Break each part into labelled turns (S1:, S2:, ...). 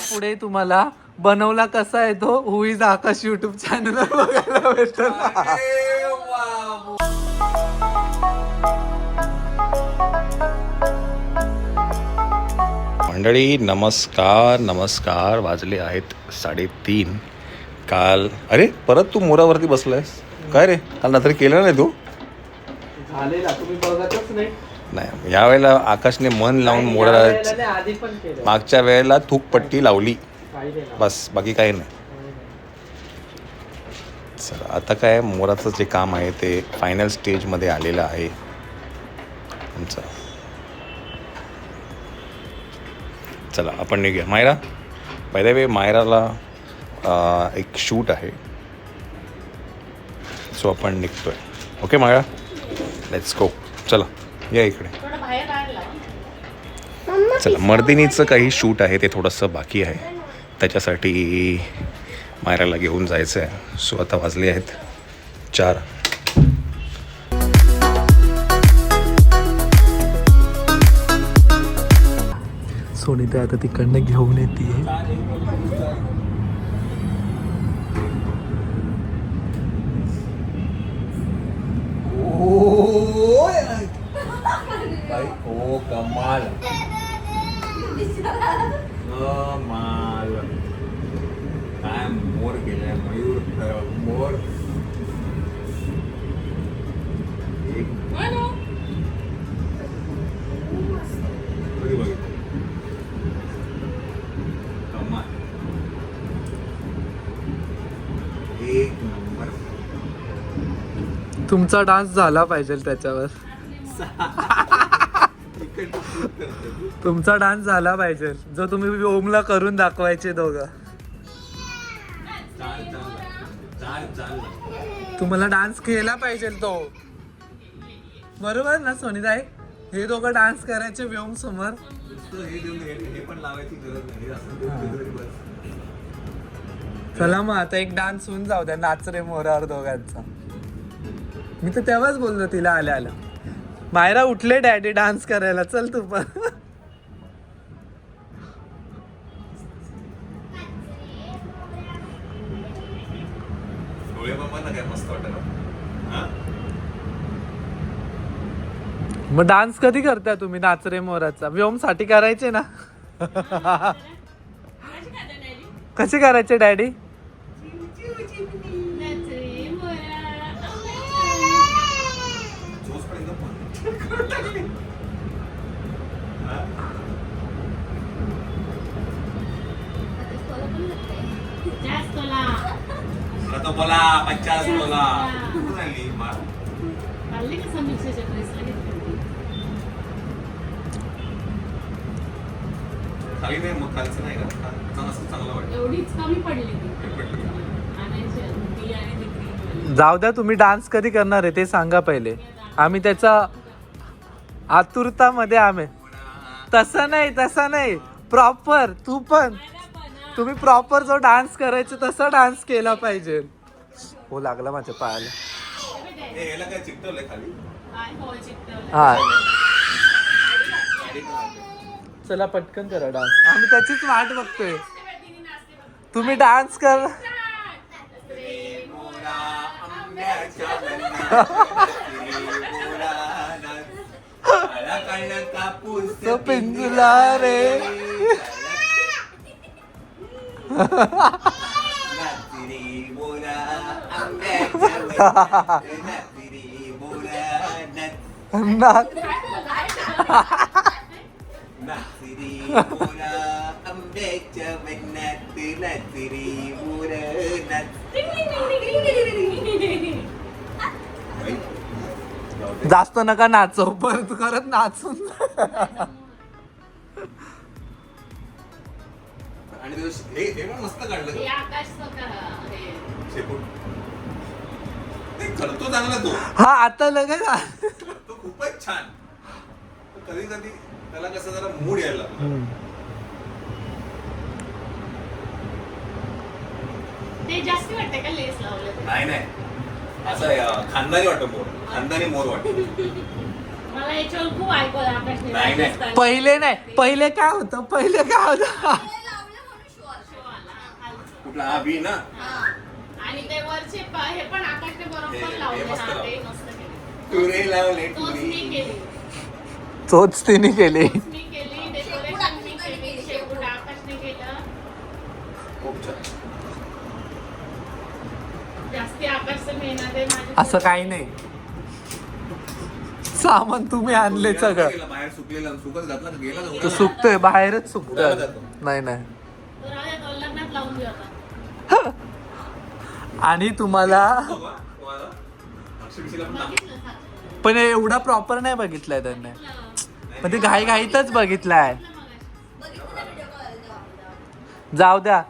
S1: पुढे तुम्हाला बनवला कसा आहे तो हु इज आकाश युट्यूब चॅनल बघायला भेटल.
S2: मंडळी नमस्कार नमस्कार. वाजले आहेत 3:30. काल अरे परत तू मोरावरती बसलायस काय रे? काल रात्री केलं नाही तू?
S1: झालेला तुम्ही बघतच नाही.
S2: नाही यावेळेला आकाशने मन लावून मोरा.
S1: आधी पण केलं.
S2: मागच्या वेळेला थूकपट्टी लावली बस, बाकी काही नाही. चला आता काय मोराचं जे काम आहे ते फायनल स्टेजमध्ये आलेलं आहे आमचं. चला आपण निघूया. मायरा बाय द वे मायराला एक शूट आहे सो आपण निघतोय. Okay Myra let's go. चला या इकडे. चला मर्दिनीचं काही शूट आहे ते थोडंसं बाकी आहे, त्याच्यासाठी मायराला घेऊन जायचं आहे. सो आता वाजले आहेत 4.
S1: सोनीता आता तिकडनं घेऊन येते.
S2: ओ कमाल कमाल. काय मोर गेलाय मयूर मोर. एक कमाल एक नंबर.
S1: तुमचा डान्स झाला पाहिजे त्याच्यावर. तुमचा डान्स झाला पाहिजे जो तुम्ही ओमला करून दाखवायचे दोघं. तुम्हाला डान्स केला पाहिजे तो. बरोबर ना सोनीताई? हे दोघं डान्स करायचे व्योम समोर. चला मग आता एक डान्स होऊन जाऊ द्या. नाच रे मोरावर दोघांचा. मी तर तेव्हाच बोललो तिला आल्या आल्या. मायरा उठले डॅडी डान्स करायला. चल तू पण. मग डान्स कधी करताय तुम्ही नाच रे मोराचा? व्योम साठी करायचे ना. कसे करायचे डॅडी?
S2: बोला 50 बोला. खाली नाही मग खालचं नाही का चांगलं वाटतं.
S3: एवढीच कमी पडली.
S1: जाऊ द्या. तुम्ही डान्स कधी करणार आहे ते सांगा पहिले. आम्ही त्याचा आतुरतामध्ये आम्ही. तसं नाही प्रॉपर. तू पण तुम्ही प्रॉपर जो डान्स करायचा तसा डान्स केला पाहिजे. हो लागला माझ्या पायाला. हा चला पटकन करा डान्स. आम्ही त्याचीच वाट बघतोय. तुम्ही डान्स कर. तो पिंजला रे. जास्त नका नाचव. परत करत नाचून.
S2: आणि हे पण मस्त काढलं. करतो चांगला तो.
S1: हा आता लगेच
S2: तो खूपच छान. कधी कधी त्याला कसं जरा मूड यायला लागला.
S3: ते जास्त वाटते का लेस लावलं?
S2: नाही असं खानदानी वाटतं मोर. खानदानी मोर वाटतं.
S3: मला याच्यावर खूप ऐकवलं आकाशने.
S2: नाही, नाही.
S3: राजस्थान.
S1: पहिले नाही, पहिले काय होतं, पहिले काय होतं
S3: शो आला, खालचं.
S2: कुठला हा बी ना
S3: आणि ते वरचे हे पण आकाशने बरोबर लावले
S2: मस्त
S3: ना,
S2: लावले.
S3: ते मस्त केले.
S2: तुरे लावले
S3: तोच मी केली.
S1: तोच तिने केली.
S3: तोच मी केली, डेकोरेशन मी केली, शेपूट आकाशने केलं.
S2: खूप छान.
S3: जास्ती आकाशचं मेहनत आहे माझी.
S1: असं काही नाही, सामान तुम्ही आणले सगळं.
S2: गेला बाहेर सुकलेला सुकत घातला गेला ना
S1: तो
S2: उन्हाळा.
S1: सुकतोय, बाहेरच सुकतोय.
S2: उन्हाळा जातो.
S1: नाही नाही.
S3: तर राजा तो लग्नात लावून घेऊ आता.
S1: आणि तुम्हाला
S2: हो का? तुम्हाला? अक्षरशः पण दाखव.
S3: बघितलं साक्षी?
S1: पण एवढा प्रॉपर नाही बघितलाय त्यांनी, पण ते घाई घाईतच बघितलाय. जाऊ द्या,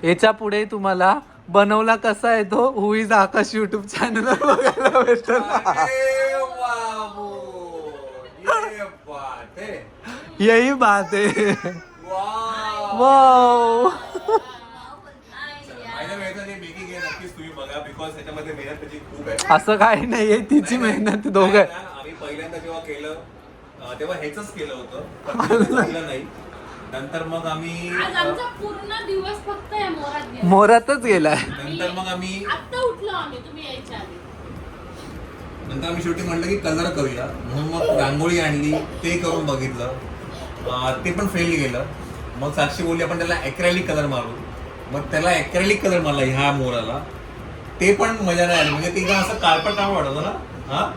S1: याच्या पुढे तुम्हाला बनवला कसा आहे तो हु इज आकाश युट्यूब चॅनल बघायला भेटल.
S2: अरे बाबू, ये बात है.
S1: यही बात आहे.
S2: वाव.
S1: वाव.
S2: माझ्या वेळेचं जे मेकिंग आहे नक्कीच तुम्ही बघा, बिकॉज त्याच्यामध्ये मेहनत त्याची खूप आहे.
S1: असं काही नाहीये, तिची मेहनत दोघं.
S2: नाही ना, आम्ही पहिल्यांदा जेव्हा केलं तेव्हा हेच केलं होतं, पण ते झालं नाही. नंतर मग आम्ही
S3: आज आमचा पूर्ण दिवस फक्त या मोरात गेला.
S1: मोरातच गेलाय.
S2: नंतर मग आम्ही
S3: आत्ता उठलो आम्ही, तुम्ही यायच्या आधी.
S2: नंतर आम्ही शेवटी म्हणलं की कलर करूया, म्हणून मग रांगोळी आणली, ते करून बघितलं, ते पण फेल गेलं. मग साक्षी बोलली आपण त्याला ॲक्रेलिक कलर मारू. मग त्याला ॲक्रेलिक कलर मारला ह्या मोराला, ते पण मजा नाही आली. म्हणजे ते एकदम असं काळपट काम वाटतं ना. हा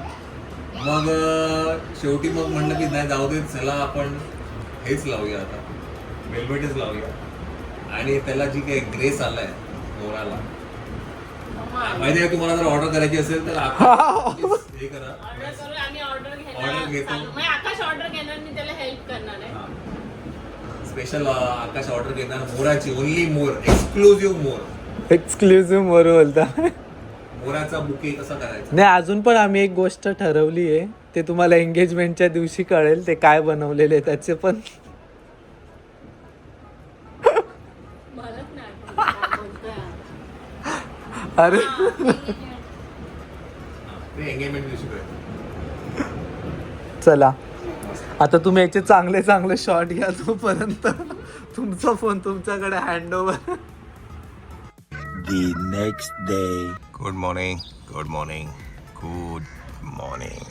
S2: मग शेवटी मग म्हणलं की नाही जाऊ दे, चला आपण हेच लावूया आता, वेलवेटच लावूया. आणि त्याला जी काही ग्रेस आलाय मोराला, माहिती आहे, तुम्हाला जर ऑर्डर करायची असेल तर हे करा.
S3: ऑर्डर करू, आम्ही ऑर्डर
S2: ऑर्डर घेतो.
S3: घेणार. म्हणजे आकाश ऑर्डर घेणार, मी त्याला हेल्प करणार आहे.
S2: स्पेशल आकाश ऑर्डर घेणार मोराची, ओनली मोर, एक्सक्लुझिव्ह मोर.
S1: एक्सक्लुझिव्ह मोर बोलता.
S2: मोराचा बुके कसा करायचा.
S1: नाही, अजून पण आम्ही एक गोष्ट ठरवली आहे, ते तुम्हाला एंगेजमेंटच्या दिवशी कळेल ते काय बनवलेले त्याचे पण.
S3: मलाच नाही आठवत काय बोलतोय.
S1: अरे
S2: ते एंगेजमेंट दिवशी करायचं.
S1: चला, आता तुम्ही याचे चांगले चांगले शॉट घ्या, तोपर्यंत तुमचा फोन तुमच्याकडे hand over.
S2: The next day. Good morning, good morning, good morning.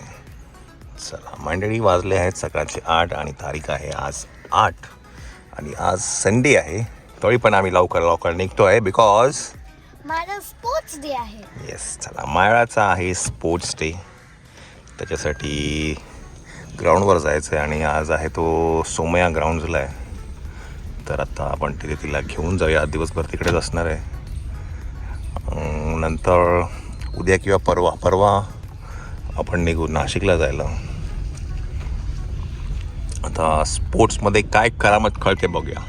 S2: चला मंडळी, वाजले आहेत सकाळचे 8 आणि तारीख आहे आज 8 आणि आज संडे आहे. तरी पण आम्ही लवकर निघतो आहे बिकॉज
S4: माझा स्पोर्ट्स डे आहे.
S2: येस. चला, मायळाचा आहे स्पोर्ट्स डे, त्याच्यासाठी ग्राउंडवर जायचं आहे. आणि आज आहे तो सोमया ग्राउंड्सला आहे. तर आता आपण तिथे तिला घेऊन जाऊया, दिवसभर तिकडेच असणार आहे. नंतर उद्या किंवा परवा आपण निघू नाशिकला जायला. आता स्पोर्ट्समध्ये काय करामत कळते बघूया.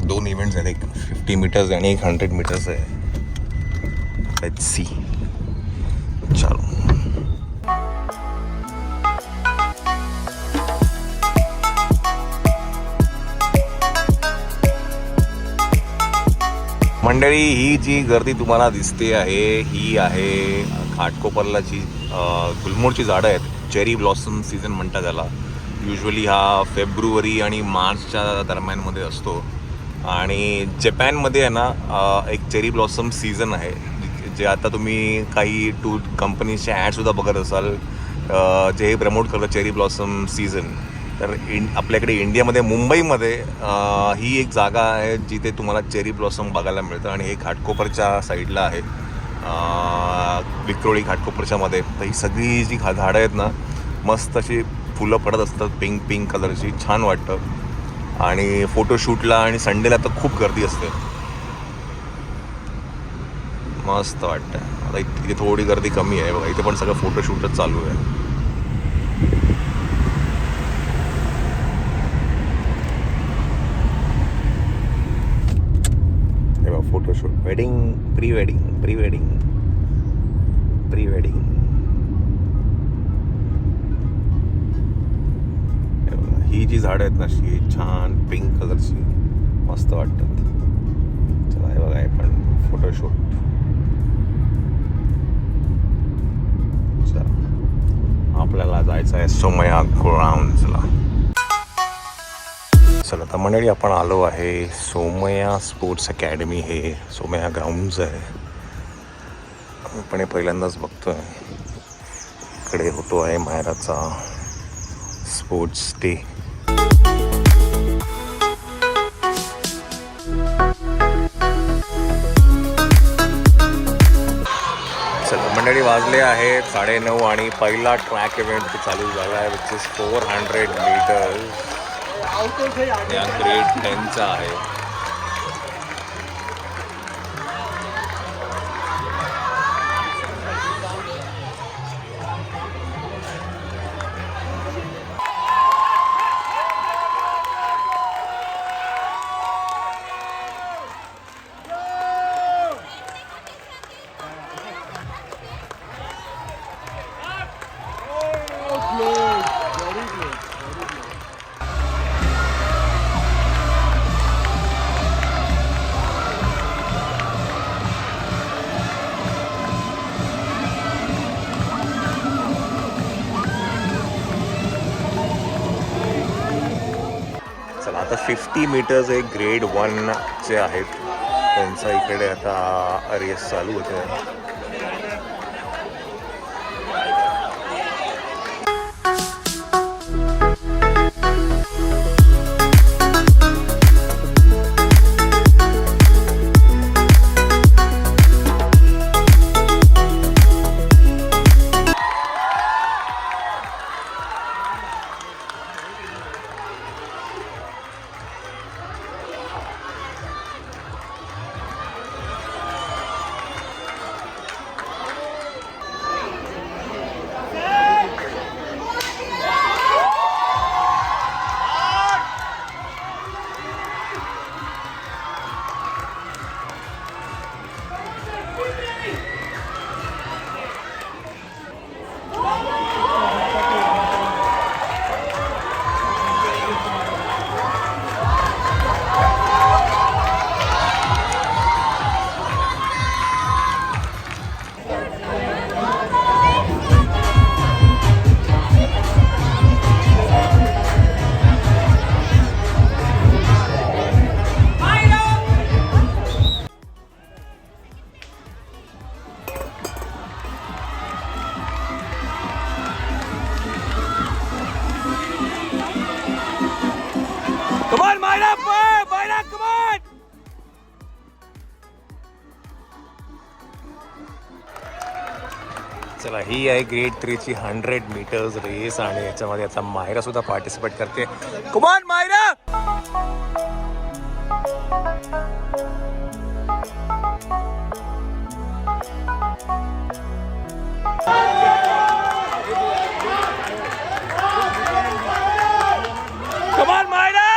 S2: 2 इव्हेंट्स आहेत, एक 50 मीटर्स आणि एक 100 मीटर्स आहे. Let's see. चलो. मंडळी, ही जी गर्दी तुम्हाला दिसते आहे ही आहे घाटकोपरलाची गुलमोहरची झाडं आहेत. चेरी ब्लॉसम सीझन म्हणतात त्याला. युजली हा फेब्रुवारी आणि मार्चच्या दरम्यानमध्ये असतो. आणि जपानमध्ये आहे ना एक चेरी ब्लॉसम सीझन आहे, जे आता तुम्ही काही टूर कंपनीजचे ॲडसुद्धा बघत असाल, जे हे प्रमोट करतं चेरी ब्लॉसम सीझन. तर आपल्याकडे इंडियामध्ये मुंबईमध्ये ही एक जागा आहे जिथे तुम्हाला चेरी ब्लॉसम बघायला मिळतं. आणि हे घाटकोपरच्या साईडला आहे, विक्रोळी घाटकोपरच्या मध्ये. तर ही सगळी जी झाडं आहेत ना, मस्त अशी फुलं पडत असतात, पिंक पिंक कलरची, छान वाटतं. आणि फोटोशूटला आणि संडेला तर खूप गर्दी असते, मस्त वाटतं. आता इथे थोडी गर्दी कमी आहे बघा, इथे पण सगळं फोटोशूटच चालू आहे. Photoshoot, wedding, pre wedding, pre wedding, pre wedding. ही जी झाडं आहेत ना, अशी छान पिंक कलरची, मस्त वाटतात. चला, हे बघा, हे पण फोटोशूट. चला. आपल्याला जायचं आहे सोमया ग्राउंड्सला. चला आता मंडळी आपण आलो आहे सोमया स्पोर्ट्स अकॅडमी. हे सोमया ग्राउंड्स आहे. आपण हे पहिल्यांदाच बघतोय. इकडे होतो आहे मायराचा स्पोर्ट्स डे. मंडळी वाजले आहेत 9:30 आणि पहिला ट्रॅक इव्हेंट चालू झाला आहे विच इज 400 मीटर्स. या ग्रेड 10चा आहे. आता 50 मीटर्स एक ग्रेड 1चे आहेत. त्यांचा इकडे आता रेस चालू होते. चला ही आहे ग्रेड 3ची 100 मीटर्स रेस आणि याच्यामध्ये आता मायरा सुद्धा पार्टिसिपेट करते. Come on Myra. Come on Myra.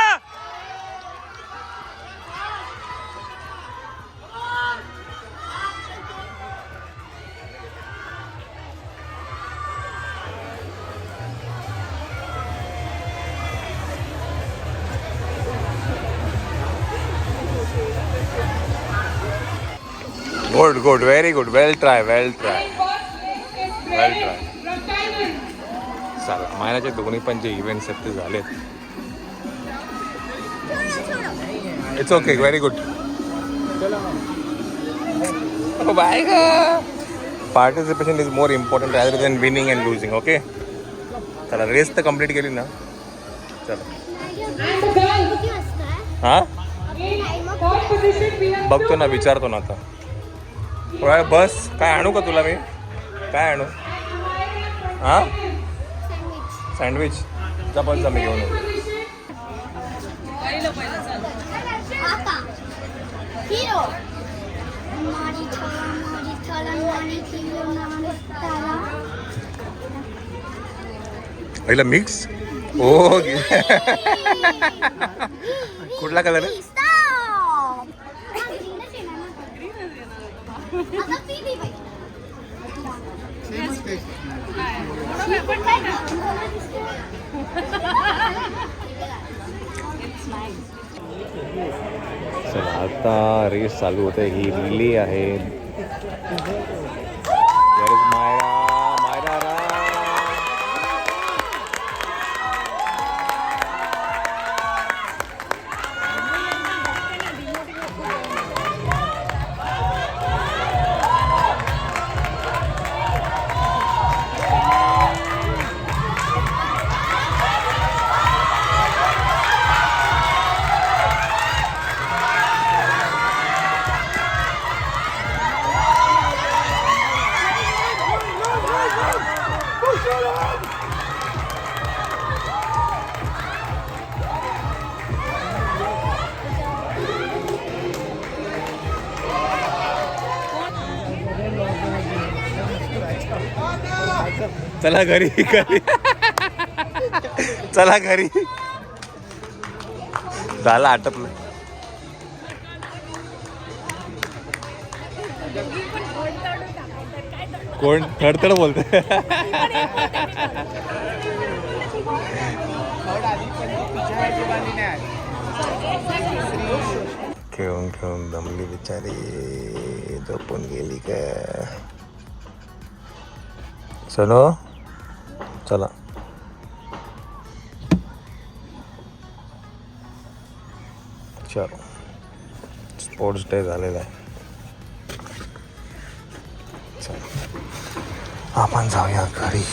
S2: Good very good. Well try. चला मायराचे दोन्ही पण जे इव्हेंट्स आहेत ते झालेत. It's okay. Very good. Bye. Participation is more important rather than winning and losing. Okay चला रेस तर कम्प्लीट केली ना. चला हां बघतो ना विचारतो ना आता. बस काय आणू का तुला मी. काय आणू. हां सँडविच जा बस जा मी घेऊन येतो. पहिला मिक्स. ओ कुठला कलर आहे. चला आता रेस चालू होते. ही रिली आहे. मायरा चला घरी घरी चला घरी झालं आटपलं. कोण थडथड बोलत खेळून खेळून दमली बिचारी झोपून गेली का. चलो चला चलो स्पोर्ट्स डे झालेला आहे. चला आपण जाऊया घरी.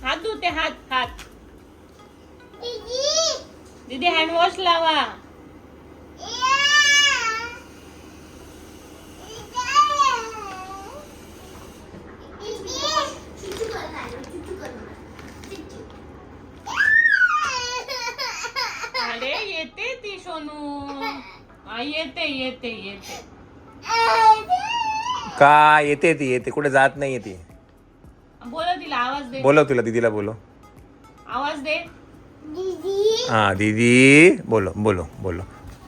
S3: हात धुते हात हात. दीदी हँड वॉश लावा. अरे येते ती सोनू. येते येते येते.
S2: का येते ती येते कुठे जात नाही ती.
S3: बोलो तिला आवाज दे.
S2: बोलव तुला दीदीला बोलो.
S3: आवाज दे.
S2: हा दीदी बोलो बोलो बोलो.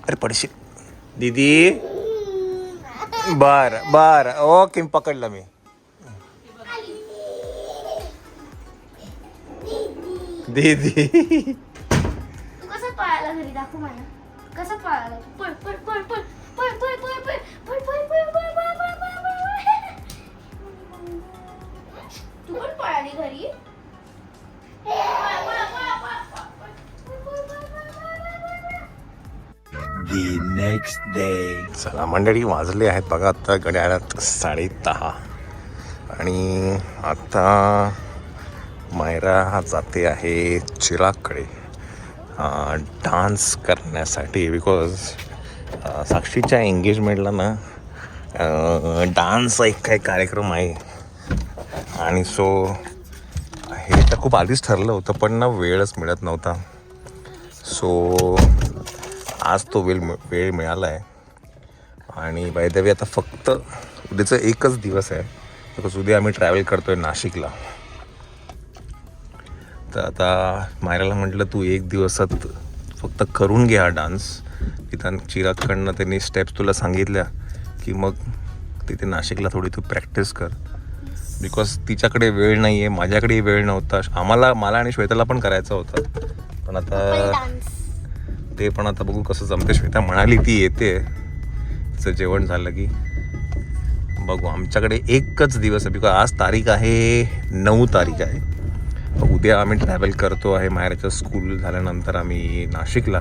S2: अरे पडशील दीदी. बर बर ओके पकडलं मी. दीदी
S4: तू कसं पळाला घरी दाखव मला. कसं पळाला तू. पळ पळ पळ पळ पळ पळ पळ पळ पळ पळ पळ पळ पळ पळ पळ पळ. तू पण पळाली घरी.
S2: चला मंडळी वाजले आहेत बघा आता घड्याळात 10:30 आणि आता मायरा जाते आहे चिरागकडे डान्स करण्यासाठी. बिकॉज साक्षीच्या एंगेजमेंटला ना डान्सचा एक काही कार्यक्रम आहे आणि सो हे तर खूप आधीच ठरलं होतं पण ना वेळच मिळत नव्हता. सो आज तो वेळ मिळाला आहे आणि बाय द वे आता फक्त उद्याचं एकच दिवस आहे बिकॉज उद्या आम्ही ट्रॅव्हल करतो आहे नाशिकला. तर आता मायराला म्हटलं तू एक दिवसात फक्त करून घे हा डान्स. तिथं चिरागकडनं त्यांनी स्टेप्स तुला सांगितल्या की मग तिथे नाशिकला थोडी तू प्रॅक्टिस कर. बिकॉज तिच्याकडे वेळ नाही आहे माझ्याकडेही वेळ नव्हता. मला आणि श्वेताला पण करायचा होता पण आता ते पण आता बघू कसं जमते. श्वेता म्हणाली ती येते तिचं जेवण झालं की बघू. आमच्याकडे एकच दिवस आहे बिकॉज आज तारीख आहे 9 तारीख आहे. उद्या आम्ही ट्रॅव्हल करतो आहे माहेरच्या स्कूल झाल्यानंतर आम्ही नाशिकला.